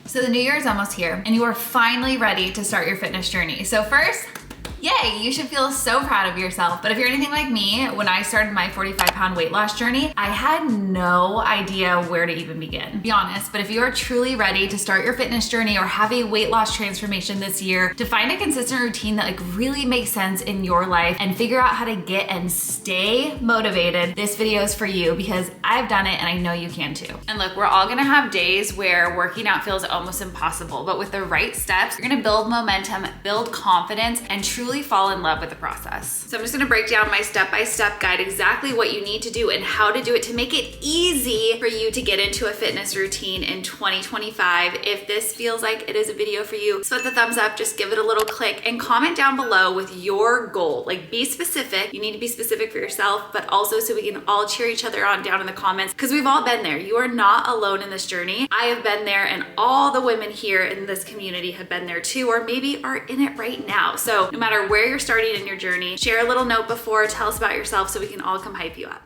So the new year is almost here and you are finally ready to start your fitness journey. So first, yay, you should feel so proud of yourself. But if you're anything like me, when I started my 45-pound weight loss journey, I had no idea where to even begin. Be honest, but if you are truly ready to start your fitness journey or have a weight loss transformation this year, to find a consistent routine that really makes sense in your life and figure out how to get and stay motivated, this video is for you because I've done it and I know you can too. And look, we're all gonna have days where working out feels almost impossible, but with the right steps, you're gonna build momentum, build confidence, and truly fall in love with the process. So I'm just gonna break down my step-by-step guide, exactly what you need to do and how to do it to make it easy for you to get into a fitness routine in 2025. If this feels like it is a video for you, so hit the thumbs up, just give it a little click and comment down below with your goal. Like, be specific. You need to be specific for yourself, but also so we can all cheer each other on down in the comments, because we've all been there. You are not alone in this journey. I have been there, and all the women here in this community have been there too, or maybe are in it right now. So no matter where you're starting in your journey, share a little note before, tell us about yourself so we can all come hype you up.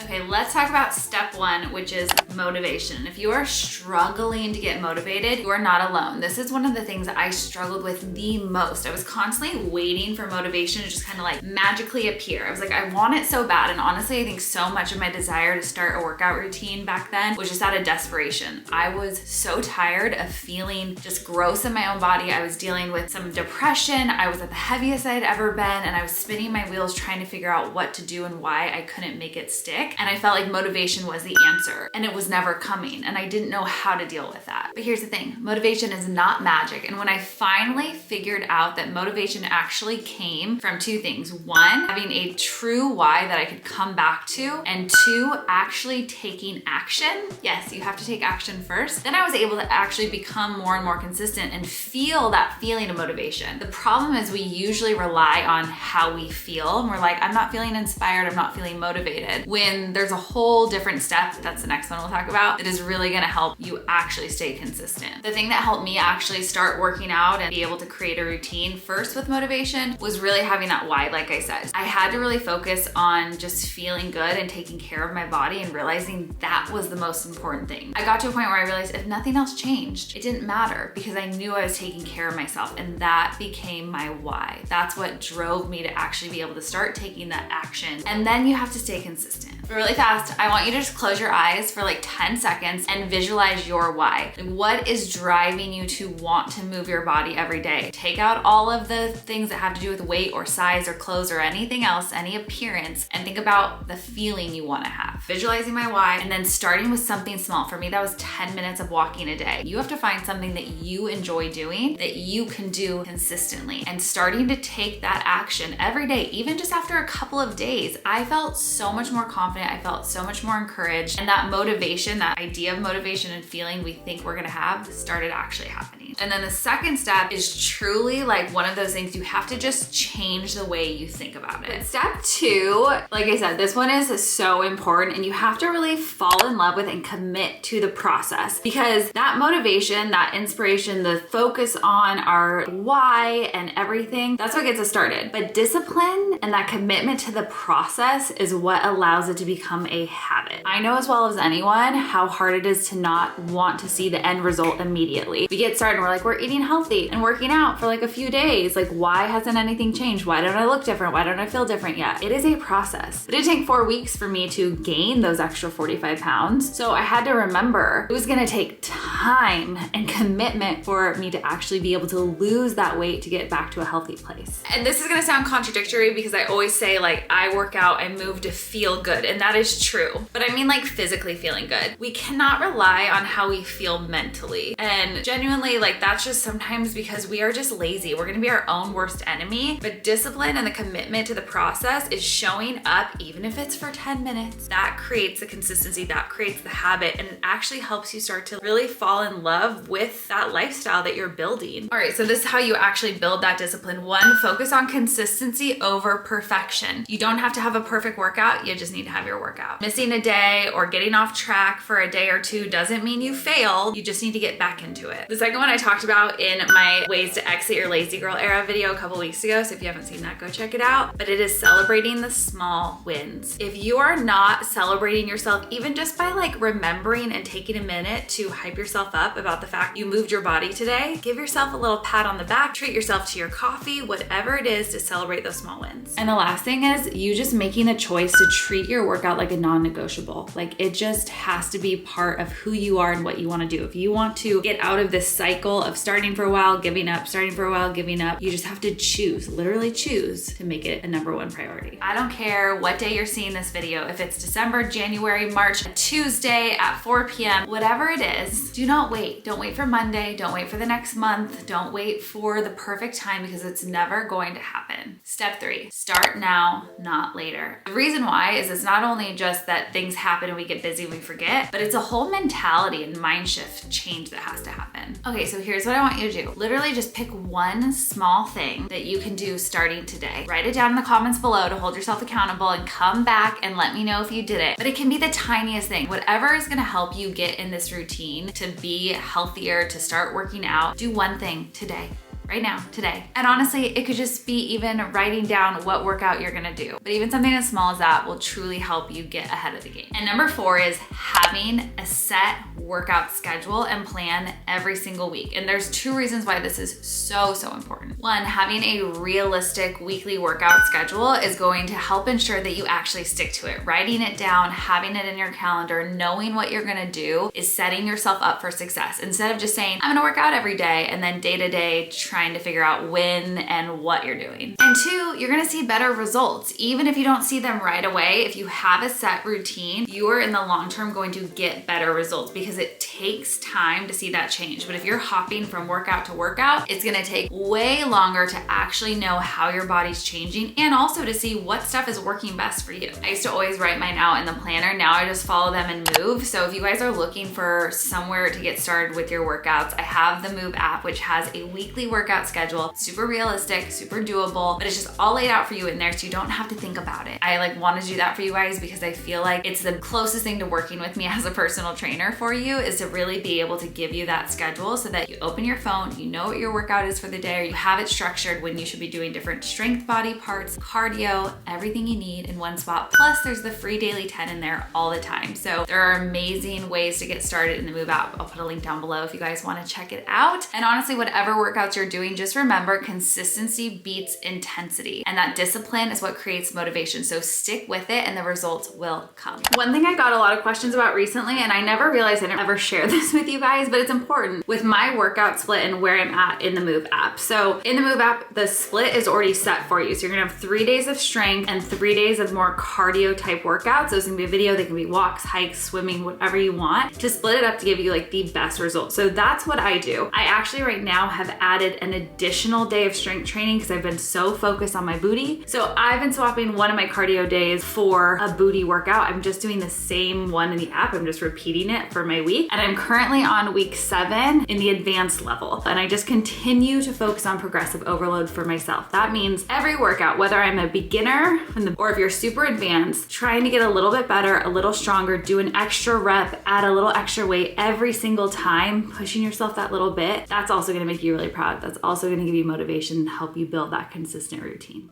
Okay, let's talk about step one, which is motivation. If you are struggling to get motivated, you are not alone. This is one of the things that I struggled with the most. I was constantly waiting for motivation to just kind of like magically appear. I was like, I want it so bad. And honestly, I think so much of my desire to start a workout routine back then was just out of desperation. I was so tired of feeling just gross in my own body. I was dealing with some depression. I was at the heaviest I'd ever been, and I was spinning my wheels trying to figure out what to do and why I couldn't make it stick. And I felt like motivation was the answer, and it was never coming, and I didn't know how to deal with that. But here's the thing, motivation is not magic. And when I finally figured out that motivation actually came from two things: one, having a true why that I could come back to, and two, actually taking action. Yes, you have to take action first. Then I was able to actually become more and more consistent and feel that feeling of motivation. The problem is we usually rely on how we feel, and we're like, I'm not feeling inspired, I'm not feeling motivated, when there's a whole different step, that's the next one we'll talk about, that is really gonna help you actually stay consistent. The thing that helped me actually start working out and be able to create a routine first with motivation was really having that why, like I said. I had to really focus on just feeling good and taking care of my body and realizing that was the most important thing. I got to a point where I realized if nothing else changed, it didn't matter, because I knew I was taking care of myself, and that became my why. That's what drove me to actually be able to start taking that action. And then you have to stay consistent. But really fast, I want you to just close your eyes for like 10 seconds and visualize your why. Like, what is driving you to want to move your body every day? Take out all of the things that have to do with weight or size or clothes or anything else, any appearance, and think about the feeling you want to have. Visualizing my why, and then starting with something small. For me, that was 10 minutes of walking a day. You have to find something that you enjoy doing, that you can do consistently, and starting to take that action every day, even just after a couple of days. I felt so much more confident. I felt so much more encouraged, and that motivation, that idea of motivation and feeling we think we're gonna have, started actually happening. And then the second step is truly like one of those things you have to just change the way you think about it. Step two, like I said, this one is so important, and you have to really fall in love with and commit to the process, because that motivation, that inspiration, the focus on our why and everything, that's what gets us started. But discipline and that commitment to the process is what allows it to become a habit. I know as well as anyone how hard it is to not want to see the end result immediately. We get started and we're like, we're eating healthy and working out for like a few days. Like, why hasn't anything changed? Why don't I look different? Why don't I feel different yet? It is a process. It did take 4 weeks for me to gain those extra 45 pounds. So I had to remember it was gonna take time and commitment for me to actually be able to lose that weight to get back to a healthy place. And this is gonna sound contradictory, because I always say like, I work out and move to feel good, and that is true. But I mean like physically feeling good. We cannot rely on how we feel mentally. And genuinely, like, that's just sometimes because we are just lazy. We're gonna be our own worst enemy. But discipline and the commitment to the process is showing up, even if it's for 10 minutes. That creates the consistency, that creates the habit, and it actually helps you start to really fall in love with that lifestyle that you're building. All right, so this is how you actually build that discipline. One, focus on consistency over perfection. You don't have to have a perfect workout, you just need to have your workout. Missing a day day or getting off track for a day or two doesn't mean you failed. You just need to get back into it. The second one I talked about in my ways to exit your lazy girl era video a couple weeks ago. So if you haven't seen that, go check it out. But it is celebrating the small wins. If you are not celebrating yourself, even just by like remembering and taking a minute to hype yourself up about the fact you moved your body today, give yourself a little pat on the back, treat yourself to your coffee, whatever it is to celebrate those small wins. And the last thing is you just making a choice to treat your workout like a non-negotiable. Like it just has to be part of who you are and what you want to do. If you want to get out of this cycle of starting for a while, giving up, starting for a while, giving up, you just have to choose, literally choose to make it a number one priority. I don't care what day you're seeing this video, if it's December, January, March, a Tuesday at 4 p.m., whatever it is, do not wait. Don't wait for Monday. Don't wait for the next month. Don't wait for the perfect time because it's never going to happen. Step 3, start now, not later. The reason why is it's not only just that things happen and we get busy and we forget, but it's a whole mentality and mind shift change that has to happen. Okay, so here's what I want you to do. Literally just pick one small thing that you can do starting today. Write it down in the comments below to hold yourself accountable and come back and let me know if you did it. But it can be the tiniest thing. Whatever is gonna help you get in this routine to be healthier, to start working out, do one thing today. Right now, today. And honestly, it could just be even writing down what workout you're gonna do. But even something as small as that will truly help you get ahead of the game. And number 4 is having a set workout schedule and plan every single week. And there's 2 reasons why this is so important. 1, having a realistic weekly workout schedule is going to help ensure that you actually stick to it. Writing it down, having it in your calendar, knowing what you're gonna do is setting yourself up for success. Instead of just saying, I'm gonna work out every day and then day to day trying to figure out when and what you're doing. And 2, you're gonna see better results. Even if you don't see them right away, if you have a set routine, you are in the long term going to get better results because it takes time to see that change. But if you're hopping from workout to workout, it's gonna take way longer to actually know how your body's changing and also to see what stuff is working best for you. I used to always write mine out in the planner. Now I just follow them and move. So if you guys are looking for somewhere to get started with your workouts, I have the Move app, which has a weekly workout schedule, super realistic, super doable, but it's just all laid out for you in there so you don't have to think about it. I like want to do that for you guys because I feel like it's the closest thing to working with me as a personal trainer for you is to really be able to give you that schedule so that you open your phone, you know what your workout is for the day, or you have it structured when you should be doing different strength body parts, cardio, everything you need in one spot. Plus there's the free daily 10 in there all the time. So there are amazing ways to get started in the Move app. I'll put a link down below if you guys want to check it out. And honestly, whatever workouts you're doing, just remember consistency beats intensity, and that discipline is what creates motivation. So stick with it and the results will come. One thing I got a lot of questions about recently, and I never realized I didn't ever share this with you guys, but it's important with my workout split and where I'm at in the Move app. So in the Move app, the split is already set for you. So you're gonna have 3 days of strength and 3 days of more cardio type workouts. Those can be a video, they can be walks, hikes, swimming, whatever you want to split it up to give you like the best results. So that's what I do. I actually right now have added an additional day of strength training because I've been so focused on my booty. So I've been swapping one of my cardio days for a booty workout. I'm just doing the same one in the app. I'm just repeating it for my week. And I'm currently on week 7 in the advanced level. And I just continue to focus on progressive overload for myself. That means every workout, whether I'm a beginner or if you're super advanced, trying to get a little bit better, a little stronger, do an extra rep, add a little extra weight every single time, pushing yourself that little bit. That's also gonna make you really proud. That's also gonna give you motivation and help you build that consistent routine.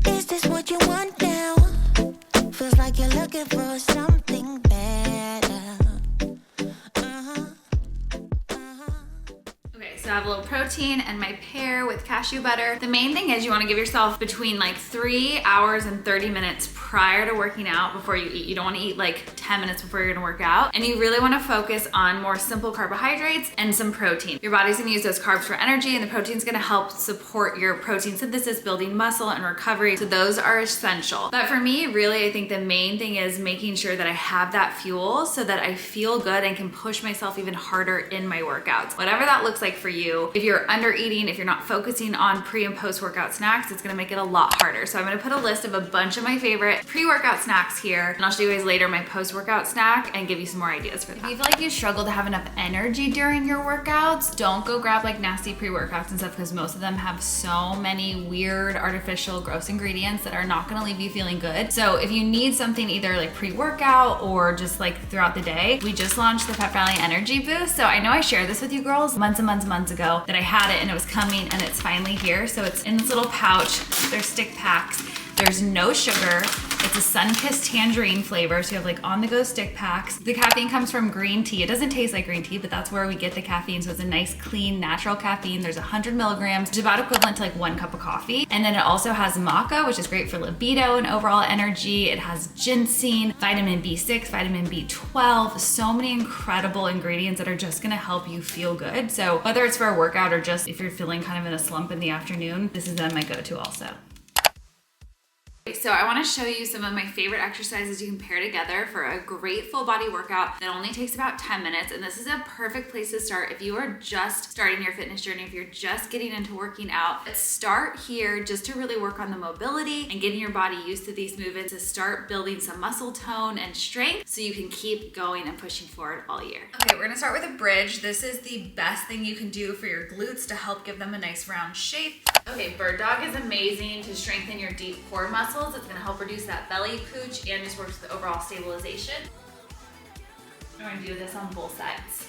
Is this what you want now? Feels like you're looking for something better. So I have a little protein and my pear with cashew butter. The main thing is you wanna give yourself between like 3 hours and 30 minutes prior to working out before you eat. You don't wanna eat like 10 minutes before you're gonna work out. And you really wanna focus on more simple carbohydrates and some protein. Your body's gonna use those carbs for energy and the protein's gonna help support your protein synthesis, building muscle and recovery. So those are essential. But for me, really, I think the main thing is making sure that I have that fuel so that I feel good and can push myself even harder in my workouts. Whatever that looks like for you. If you're under eating, if you're not focusing on pre and post workout snacks, it's gonna make it a lot harder. So I'm gonna put a list of a bunch of my favorite pre-workout snacks here, and I'll show you guys later my post-workout snack and give you some more ideas for that. If you feel like you struggle to have enough energy during your workouts, don't go grab like nasty pre-workouts and stuff, because most of them have so many weird, artificial, gross ingredients that are not gonna leave you feeling good. So if you need something either like pre-workout or just like throughout the day, we just launched the Pep Rally Energy Boost. So I know I shared this with you girls months and months and months ago that I had it and it was coming, and it's finally here. So it's in this little pouch. There's stick packs. There's no sugar. It's a sun-kissed tangerine flavor, so you have like on-the-go stick packs. The caffeine comes from green tea. It doesn't taste like green tea, but that's where we get the caffeine. So it's a nice, clean, natural caffeine. There's 100 milligrams, which is about equivalent to like 1 cup of coffee. And then it also has maca, which is great for libido and overall energy. It has ginseng, vitamin B6, vitamin B12, so many incredible ingredients that are just gonna help you feel good. So whether it's for a workout or just if you're feeling kind of in a slump in the afternoon, this is then my go-to also. So I want to show you some of my favorite exercises you can pair together for a great full body workout that only takes about 10 minutes. And this is a perfect place to start if you are just starting your fitness journey, if you're just getting into working out. Let's start here just to really work on the mobility and getting your body used to these movements, to start building some muscle tone and strength so you can keep going and pushing forward all year. Okay, we're gonna start with a bridge. This is the best thing you can do for your glutes to help give them a nice round shape. Okay, bird dog is amazing to strengthen your deep core muscles. It's gonna help reduce that belly pooch and just works with the overall stabilization. We're gonna do this on both sides.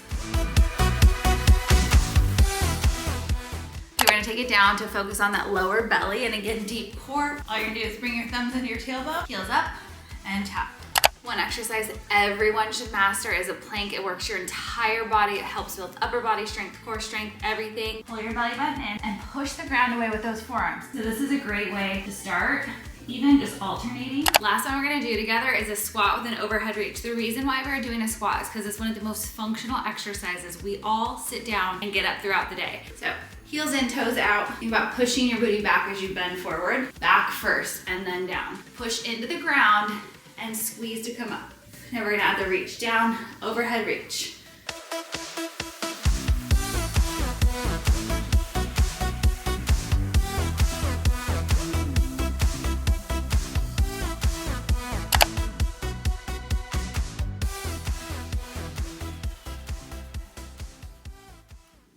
We're gonna take it down to focus on that lower belly, and again, deep core. All you're gonna do is bring your thumbs into your tailbone, heels up, and tap. One exercise that everyone should master is a plank. It works your entire body. It helps build upper body strength, core strength, everything. Pull your belly button in and push the ground away with those forearms. So this is a great way to start, even just alternating. Last one we're gonna do together is a squat with an overhead reach. The reason why we're doing a squat is because it's one of the most functional exercises. We all sit down and get up throughout the day. So heels in, toes out. Think about pushing your booty back as you bend forward. Back first and then down. Push into the ground and squeeze to come up. Now we're gonna add the reach down, overhead reach.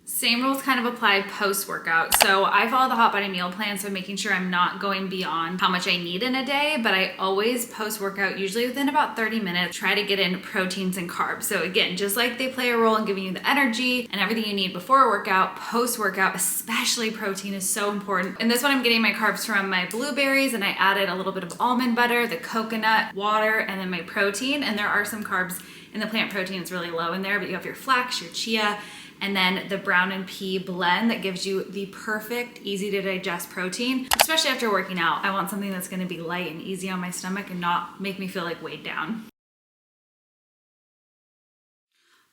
Same rules kind of apply post-workout. So I follow the Hot Body meal plan, so making sure I'm not going beyond how much I need in a day, but I always post-workout, usually within about 30 minutes, try to get in proteins and carbs. So again, just like they play a role in giving you the energy and everything you need before a workout, post-workout, especially protein, is so important. And this one I'm getting my carbs from my blueberries, and I added a little bit of almond butter, the coconut, water, and then my protein. And there are some carbs in the plant protein. It's really low in there, but you have your flax, your chia, and then the brown and pea blend that gives you the perfect, easy to digest protein. Especially after working out, I want something that's gonna be light and easy on my stomach and not make me feel like weighed down.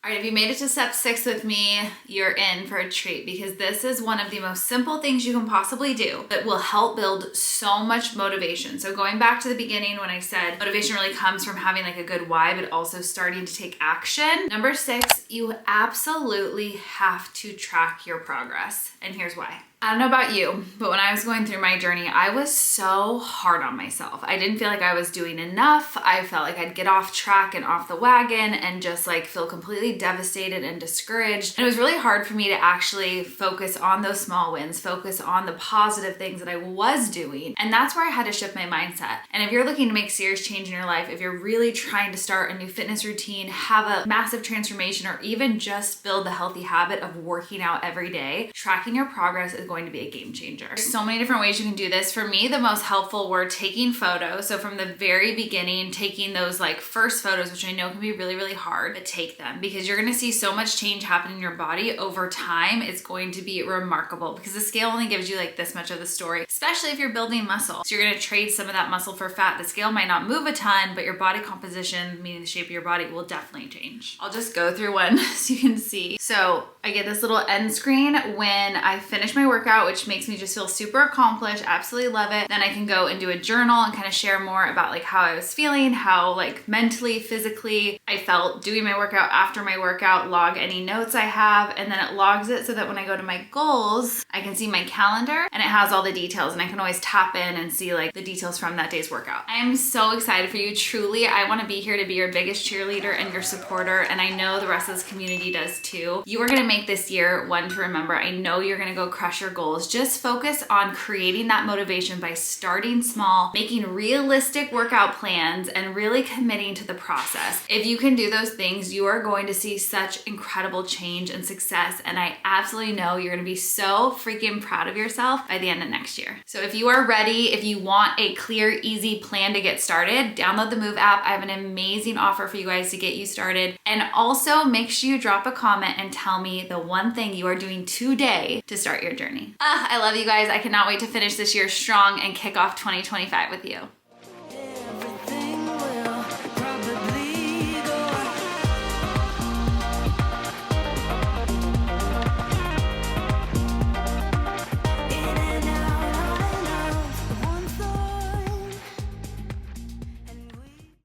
All right, if you made it to step 6 with me, you're in for a treat, because this is one of the most simple things you can possibly do that will help build so much motivation. So going back to the beginning when I said motivation really comes from having like a good why, but also starting to take action. Number 6, you absolutely have to track your progress. And here's why. I don't know about you, but when I was going through my journey, I was so hard on myself. I didn't feel like I was doing enough. I felt like I'd get off track and off the wagon and just like feel completely devastated and discouraged. And it was really hard for me to actually focus on those small wins, focus on the positive things that I was doing. And that's where I had to shift my mindset. And if you're looking to make serious change in your life, if you're really trying to start a new fitness routine, have a massive transformation, or even just build the healthy habit of working out every day, tracking your progress is going to be a game changer. There's so many different ways you can do this. For me, the most helpful were taking photos. So from the very beginning, taking those like first photos, which I know can be really, really hard, but take them, because you're gonna see so much change happen in your body over time. It's going to be remarkable, because the scale only gives you like this much of the story, especially if you're building muscle. So you're gonna trade some of that muscle for fat. The scale might not move a ton, but your body composition, meaning the shape of your body, will definitely change. I'll just go through one so you can see. So I get this little end screen when I finish my workout workout, which makes me just feel super accomplished. Absolutely love it. Then I can go and do a journal and kind of share more about like how I was feeling, how like mentally, physically I felt doing my workout, after my workout, log any notes I have, and then it logs it so that when I go to my goals, I can see my calendar and it has all the details, and I can always tap in and see like the details from that day's workout. I am so excited for you. Truly, I want to be here to be your biggest cheerleader and your supporter, and I know the rest of this community does too. You are going to make this year one to remember. I know you're going to go crush your goals. Just focus on creating that motivation by starting small, making realistic workout plans, and really committing to the process. If you can do those things, you are going to see such incredible change and success, and I absolutely know you're going to be so freaking proud of yourself by the end of next year. So if you are ready, if you want a clear, easy plan to get started, download the Move app. I have an amazing offer for you guys to get you started. And also make sure you drop a comment and tell me the one thing you are doing today to start your journey. I love you guys. I cannot wait to finish this year strong and kick off 2025 with you.